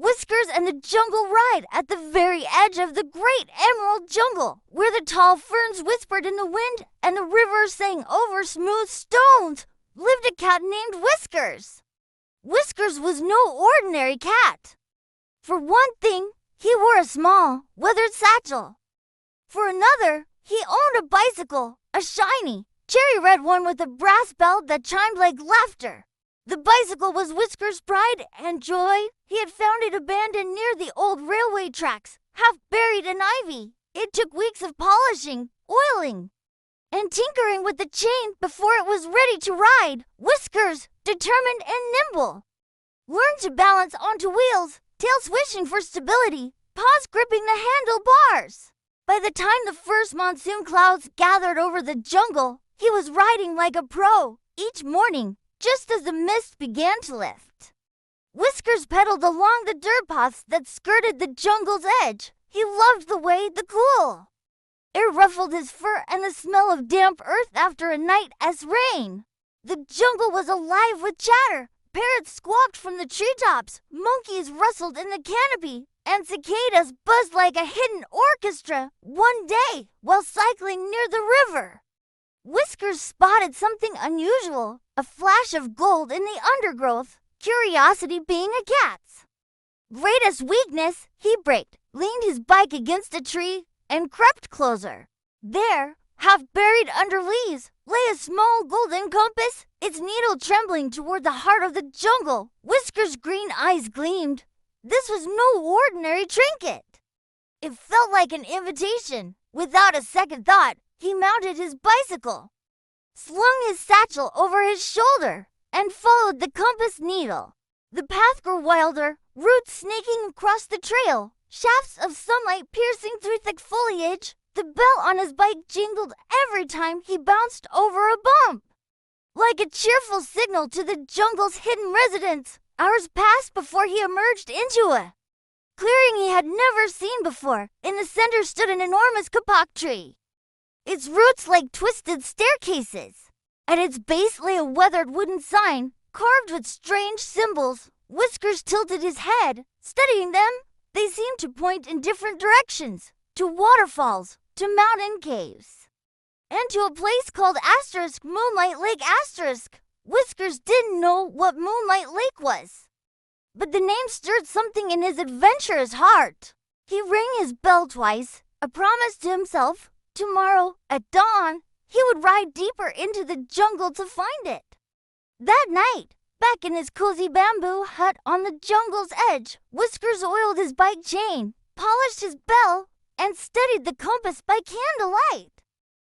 Whiskers and the Jungle Ride. At the very edge of the great emerald jungle, where the tall ferns whispered in the wind and the river sang over smooth stones, lived a cat named Whiskers. Whiskers was no ordinary cat. For one thing, he wore a small, weathered satchel. For another, he owned a bicycle, a shiny, cherry-red one with a brass bell that chimed like laughter. The bicycle was Whiskers' pride and joy. He had found it abandoned near the old railway tracks, half buried in ivy. It took weeks of polishing, oiling, and tinkering with the chain before it was ready to ride. Whiskers, determined and nimble, learned to balance onto wheels, tail swishing for stability, paws gripping the handlebars. By the time the first monsoon clouds gathered over the jungle, he was riding like a pro. Each morning, just as the mist began to lift, Whiskers pedaled along the dirt paths that skirted the jungle's edge. He loved the way the cool air ruffled his fur and the smell of damp earth after a night as rain. The jungle was alive with chatter. Parrots squawked from the treetops, monkeys rustled in the canopy, and cicadas buzzed like a hidden orchestra. One day, while cycling near the river, Whiskers spotted something unusual, a flash of gold in the undergrowth. Curiosity being a cat's greatest weakness, he braked, leaned his bike against a tree, and crept closer. There, half buried under leaves, lay a small golden compass, its needle trembling toward the heart of the jungle. Whiskers' green eyes gleamed. This was no ordinary trinket. It felt like an invitation. Without a second thought, he mounted his bicycle, slung his satchel over his shoulder, and followed the compass needle. The path grew wilder, roots snaking across the trail, shafts of sunlight piercing through thick foliage. The bell on his bike jingled every time he bounced over a bump, like a cheerful signal to the jungle's hidden residents. Hours passed before he emerged into a clearing he had never seen before. In the center stood an enormous kapok tree, its roots like twisted staircases. At its base lay a weathered wooden sign, carved with strange symbols. Whiskers tilted his head, studying them. They seemed to point in different directions, to waterfalls, to mountain caves, and to a place called Moonlight Lake. Whiskers didn't know what Moonlight Lake was, but the name stirred something in his adventurous heart. He rang his bell twice, a promise to himself. Tomorrow, at dawn, he would ride deeper into the jungle to find it. That night, back in his cozy bamboo hut on the jungle's edge, Whiskers oiled his bike chain, polished his bell, and studied the compass by candlelight.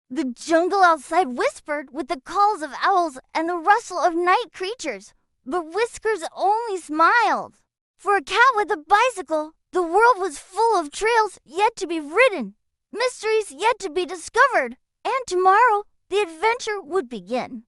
The jungle outside whispered with the calls of owls and the rustle of night creatures, but Whiskers only smiled. For a cat with a bicycle, the world was full of trails yet to be ridden, mysteries yet to be discovered, and tomorrow the adventure would begin.